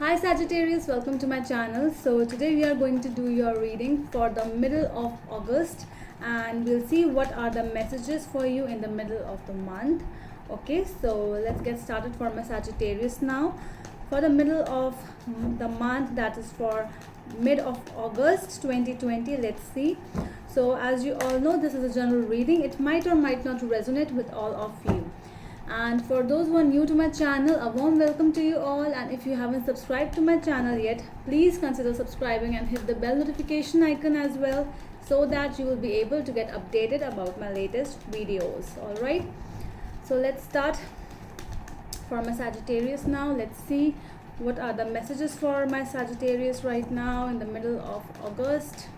Hi Sagittarius, welcome to my channel. So today we are going to do your reading for the middle of August and we'll see what are the messages for you in the middle of the month. Okay, so let's get started for my Sagittarius now. For the middle of the month, that is for mid of August 2020, let's see. So as you all know, this is a general reading. It might or might not resonate with all of you. And for those who are new to my channel, a warm welcome to you all. And if you haven't subscribed to my channel yet, please consider subscribing and hit the bell notification icon as well, so that you will be able to get updated about my latest videos. Alright, so let's start for my Sagittarius now. Let's see what are the messages for my Sagittarius right now in the middle of August.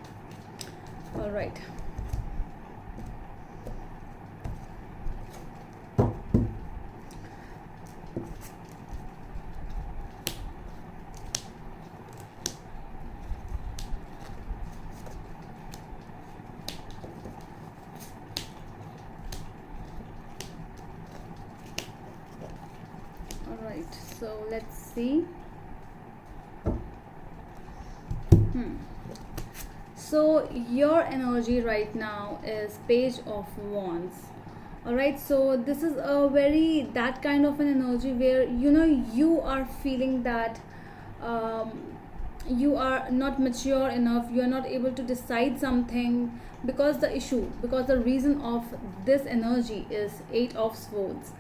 Alright. Alright, so let's see. So your energy right now is Page of Wands. Alright, so this is a very that kind of an energy where you are feeling that you are not mature enough, you are not able to decide something, because the reason of this energy is Eight of Swords.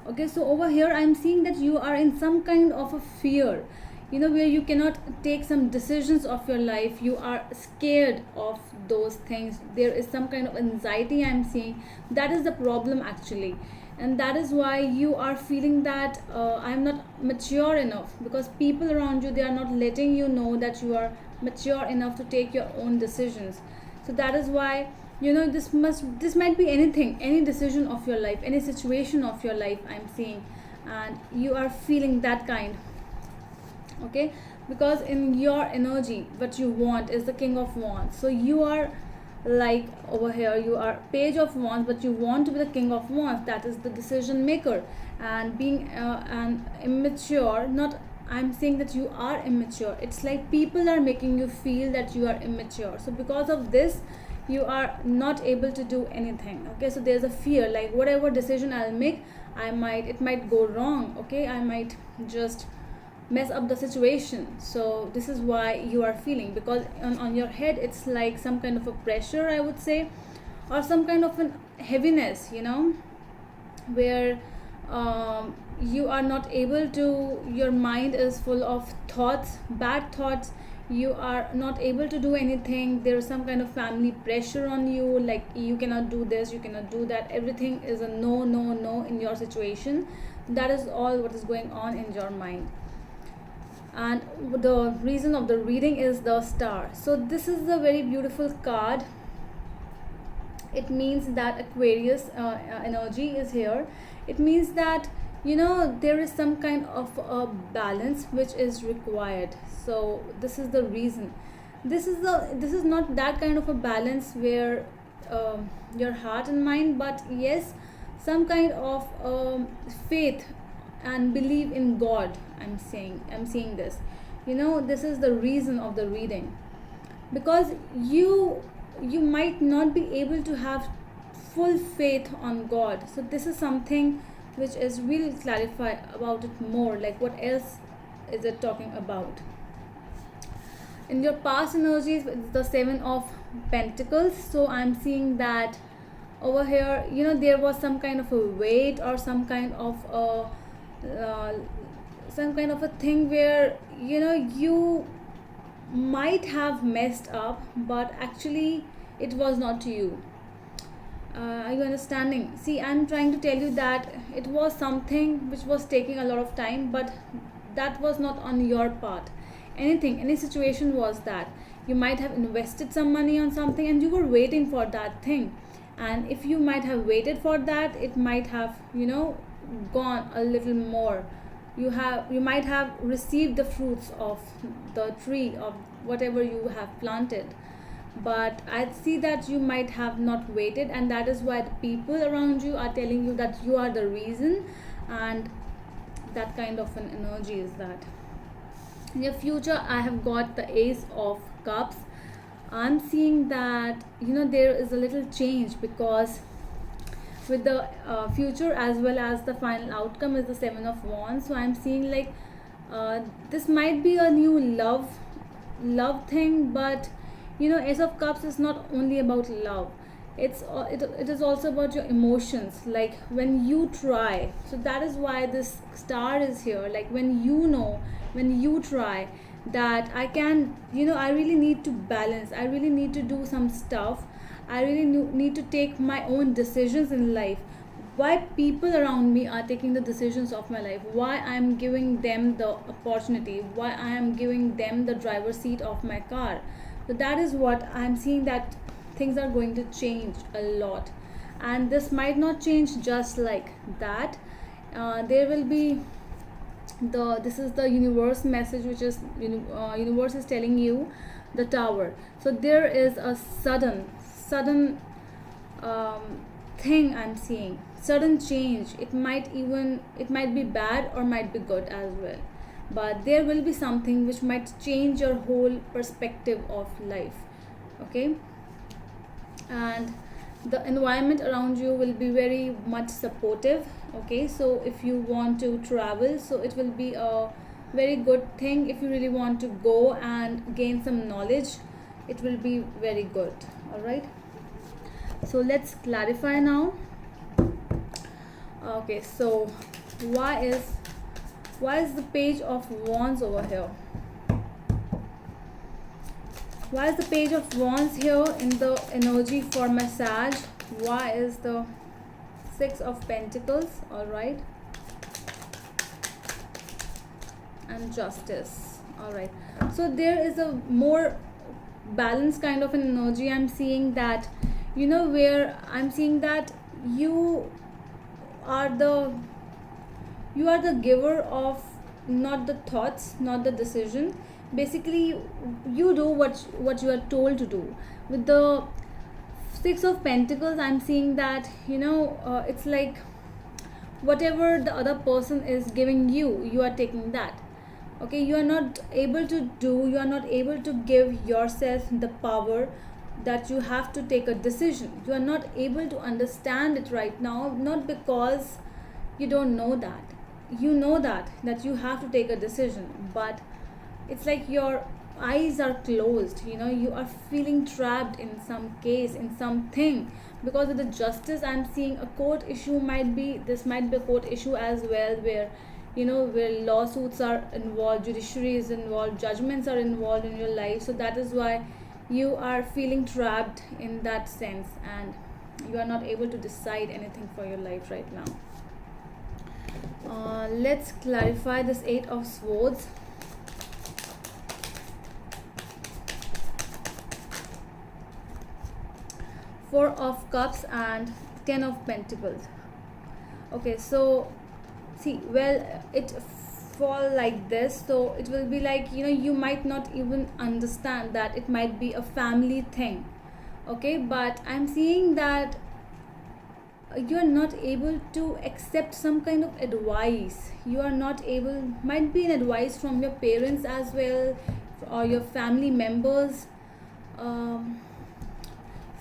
Okay, so over here I'm seeing that you are in some kind of a fear, where you cannot take some decisions of your life. You are scared of those things. There is some kind of anxiety I'm seeing. That is the problem actually, and that is why you are feeling that I'm not mature enough, because people around you, they are not letting you know that you are mature enough to take your own decisions. So that is why this might be anything, any decision of your life, any situation of your life I'm seeing, and you are feeling that kind. Okay, because in your energy what you want is the King of Wands. So you are like, over here you are Page of Wands, but you want to be the King of Wands, that is the decision maker. And being an immature, not, I'm saying that you are immature, it's like people are making you feel that you are immature. So because of this, you are not able to do anything. Okay, so there's a fear, like whatever decision I'll make, it might go wrong. Okay, I might just mess up the situation. So this is why you are feeling, because on your head it's like some kind of a pressure, I would say, or some kind of an heaviness, where you are not able to, your mind is full of thoughts, bad thoughts. You are not able to do anything. There is some kind of family pressure on you, like you cannot do this, you cannot do that. Everything is a no, no, no in your situation. That is all what is going on in your mind. And the reason of the reading is the Star. So this is a very beautiful card. It means that Aquarius energy is here. It means that there is some kind of a balance which is required. So this is the reason. This is not that kind of a balance where your heart and mind, but yes, some kind of faith and believe in God. I'm seeing this. This is the reason of the reading, because you might not be able to have full faith on God. So this is something which is, we'll clarify about it more, like what else is it talking about. In your past energies, it's the Seven of Pentacles. So I'm seeing that over here, there was some kind of a weight, or some kind of a thing where you might have messed up, but actually it was not to you. Are you understanding? See, I'm trying to tell you that it was something which was taking a lot of time, but that was not on your part. Any situation was that you might have invested some money on something and you were waiting for that thing, and if you might have waited for that, it might have gone a little more. You might have received the fruits of the tree of whatever you have planted, but I see that you might have not waited, and that is why the people around you are telling you that you are the reason, and that kind of an energy is that. In your future, I have got the Ace of Cups. I'm seeing that there is a little change, because with the future as well as the final outcome is the Seven of Wands. So I'm seeing like this might be a new love thing, but Ace of Cups is not only about love. It is also about your emotions, like when you try. So that is why this star is here, like when you try that I can, I really need to balance, I really need to do some stuff, I really need to take my own decisions in life. Why people around me are taking the decisions of my life, why I am giving them the opportunity, why I am giving them the driver's seat of my car. So that is what I am seeing, that things are going to change a lot. And this might not change just like that. There will be this is the universe message, which is universe is telling you the Tower. So there is a sudden thing I'm seeing, sudden change. It might be bad or might be good as well, but there will be something which might change your whole perspective of life. Okay. And the environment around you will be very much supportive. Okay, so if you want to travel, so it will be a very good thing. If you really want to go and gain some knowledge, it will be very good. All right, so let's clarify now. Okay, so why is the Page of Wands over here? Why is the Page of Wands here in the energy for massage? Why is the Six of Pentacles? All right, and Justice. All right, so there is a more balanced kind of an energy. I'm seeing that, where I'm seeing that you are the giver of, not the thoughts, not the decision. Basically, you do what you are told to do. With the Six of Pentacles, I'm seeing that it's like whatever the other person is giving you, you are taking that. Okay, you are not able to give yourself the power that you have to take a decision. You are not able to understand it right now, not because you don't know that. You know that you have to take a decision, but it's like your eyes are closed. You are feeling trapped in some case, in something. Because of the Justice, I'm seeing a court issue. Might be a court issue as well, where where lawsuits are involved, judiciary is involved, judgments are involved in your life. So that is why you are feeling trapped in that sense, and you are not able to decide anything for your life right now. Let's clarify this Eight of Swords. Four of Cups and Ten of Pentacles. Okay, so see, well, it fall like this. So it will be like, you might not even understand that it might be a family thing. Okay, but I'm seeing that you are not able to accept some kind of advice. You are not able, might be an advice from your parents as well, or your family members.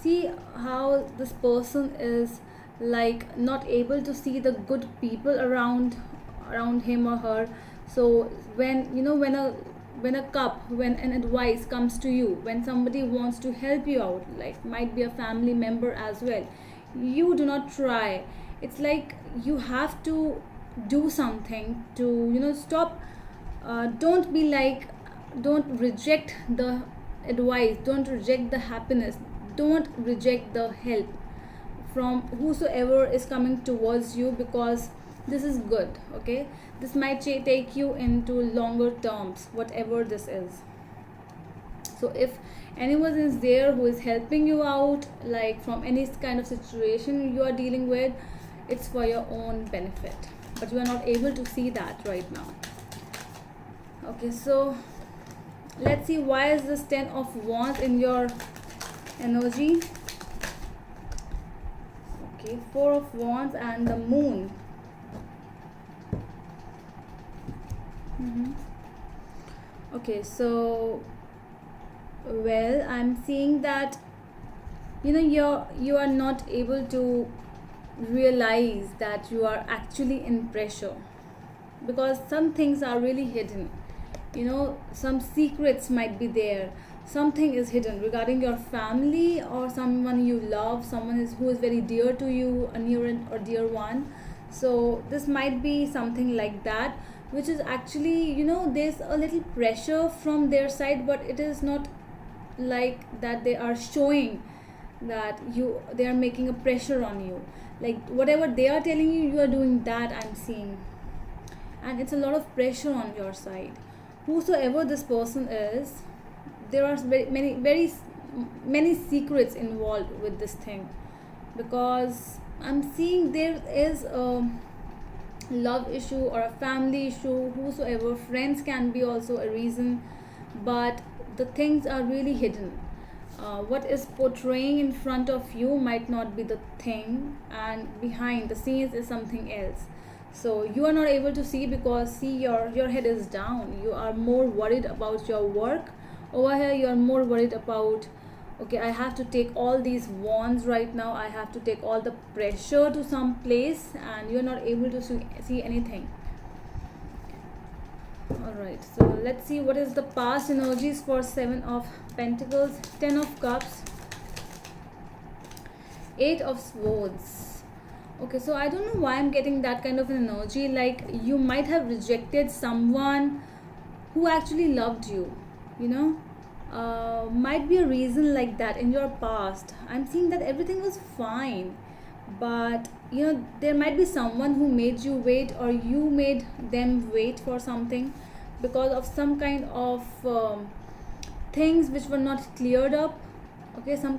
See how this person is like not able to see the good people around him or her. So when when an advice comes to you, when somebody wants to help you out, like might be a family member as well, you do not try. It's like you have to do something to stop. Don't be like, don't reject the advice, don't reject the happiness, don't reject the help from whosoever is coming towards you, because this is good. Okay, this might take you into longer terms, whatever this is. So if anyone is there who is helping you out, like from any kind of situation you are dealing with, it's for your own benefit, but you are not able to see that right now. Okay, so let's see, why is this Ten of Wands in your energy? Okay, Four of Wands and the Moon. Okay, so well, I'm seeing that you are not able to realize that you are actually in pressure, because some things are really hidden. Some secrets might be there. Something is hidden regarding your family or someone you love, someone who is very dear to you, a near or dear one. So this might be something like that, which is actually, there's a little pressure from their side, but it is not like that they are showing that they are making a pressure on you. Like whatever they are telling you, you are doing that, I'm seeing. And it's a lot of pressure on your side. Whosoever this person is, there are many secrets involved with this thing, because I'm seeing there is a love issue or a family issue. Whosoever, friends can be also a reason, but the things are really hidden. What is portraying in front of you might not be the thing, and behind the scenes is something else. So you are not able to see, because see, your head is down. You are more worried about your work. Over here you are more worried about, okay, I have to take all these wands right now, I have to take all the pressure to some place, and you're not able to see anything. Alright, so let's see what is the past energies for 7 of Pentacles, 10 of Cups, 8 of Swords. Okay, so I don't know why I'm getting that kind of an energy. Like you might have rejected someone who actually loved you, might be a reason like that in your past. I'm seeing that everything was fine, but there might be someone who made you wait, or you made them wait for something, because of some kind of things which were not cleared up. Okay, some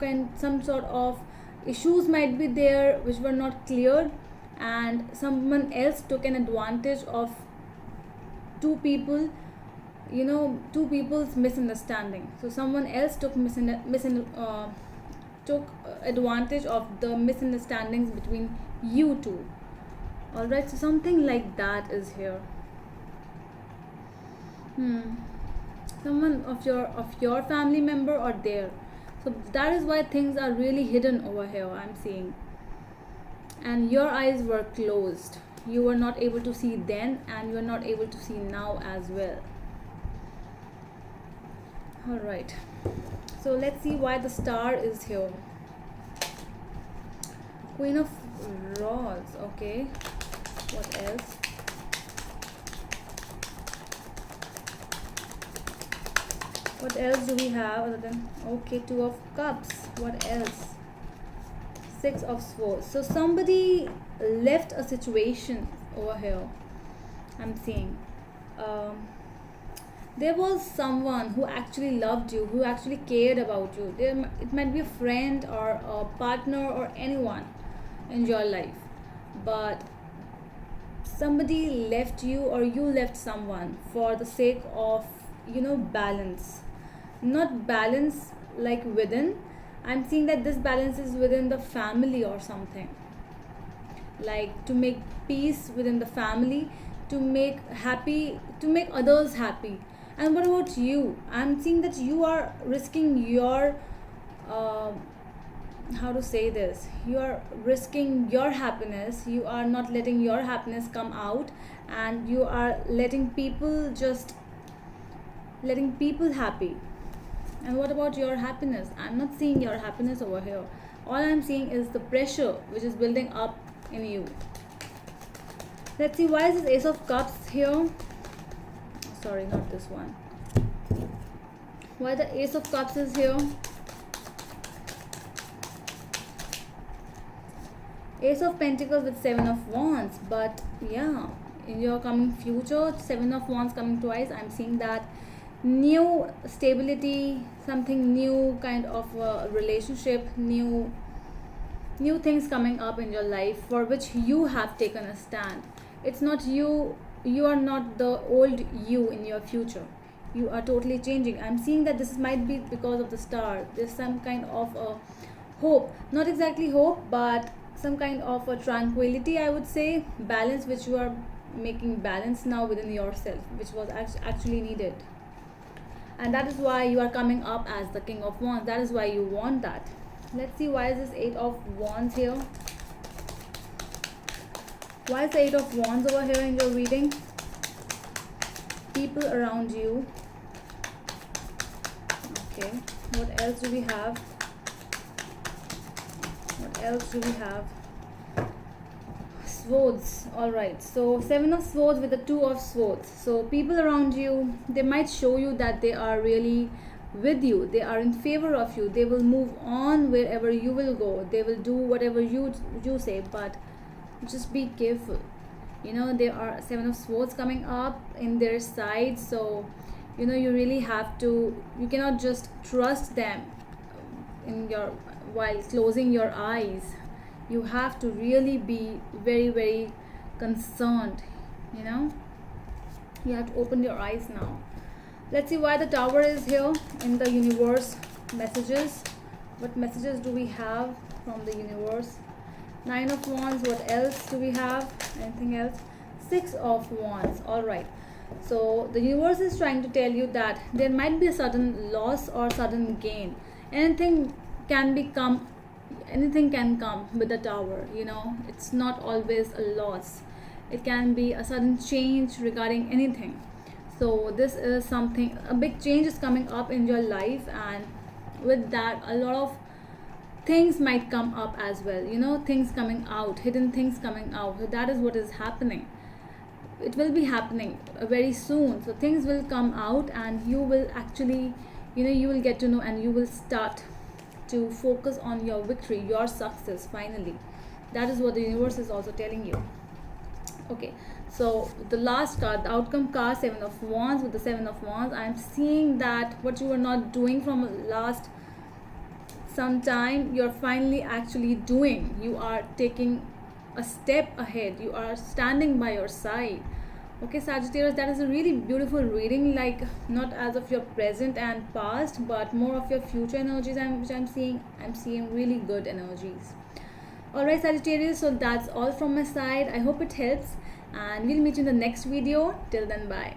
sort of issues might be there which were not cleared, and someone else took an advantage of two people, two people's misunderstanding. So someone else took advantage of the misunderstandings between you two. All right, so something like that is here. Someone of your family member or there. So that is why things are really hidden over here, I'm seeing. And your eyes were closed. You were not able to see then, and you are not able to see now as well. All right, so let's see why the star is here. Queen of Rods. Okay, what else? What else do we have other than, okay, Two of Cups? What else? Six of Swords. So somebody left a situation over here, I'm seeing. There was someone who actually loved you, who actually cared about you. It might be a friend or a partner or anyone in your life, but somebody left you, or you left someone for the sake of balance. Not balance like within. I'm seeing that this balance is within the family or something, like to make peace within the family, to make others happy. And what about you? I'm seeing that you are risking your how to say this, you are risking your happiness. You are not letting your happiness come out, and you are letting people happy. And what about your happiness? I'm not seeing your happiness over here. All I'm seeing is the pressure which is building up in you. Let's see, why is this Ace of Cups here? Sorry, not this one. Why the Ace of Cups is here? Ace of Pentacles with 7 of Wands. But yeah, in your coming future, 7 of Wands coming twice, I'm seeing that new stability, something new kind of a relationship, new things coming up in your life for which you have taken a stand. It's not you are not the old you in your future. You are totally changing. I'm seeing that this might be because of the star. There's some kind of a hope, not exactly hope, but some kind of a tranquility, I would say, balance, which you are making balance now within yourself, which was actually needed. and that is why you are coming up as the King of Wands. That is why you want that. Let's see, why is this Eight of Wands here? Why is the Eight of Wands over here in your reading? People around you. Okay, what else do we have? What else do we have? Swords. All right, so Seven of Swords with the Two of Swords. So people around you, they might show you that they are really with you, they are in favor of you, they will move on wherever you will go, they will do whatever you say, but just be careful. You know, there are Seven of Swords coming up in their side, so you know, you really have to, you cannot just trust them in your, while closing your eyes. You have to really be very, very concerned. You know, you have to open your eyes now. Let's see why the Tower is here in the universe. Messages. What messages do we have from the universe? Nine of Wands. What else do we have? Anything else? Six of Wands. All right. So the universe is trying to tell you that there might be a sudden loss or sudden gain. Anything can come with the Tower. You know, it's not always a loss. It can be a sudden change regarding anything. So this is something, a big change is coming up in your life, and with that a lot of things might come up as well. You know, things coming out, hidden things coming out. So that is what is happening. It will be happening very soon. So things will come out, and you will actually, you know, you will get to know, and you will start to focus on your victory, your success finally. That is what the universe is also telling you. Okay, so the last card, the outcome card, Seven of Wands. With the Seven of Wands, I am seeing that what you were not doing from last some time, you're finally actually doing. You are taking a step ahead, you are standing by your side. Okay, Sagittarius, that is a really beautiful reading, like not as of your present and past, but more of your future energies, which I'm seeing really good energies. Alright, Sagittarius, so that's all from my side. I hope it helps, and we'll meet you in the next video. Till then, bye.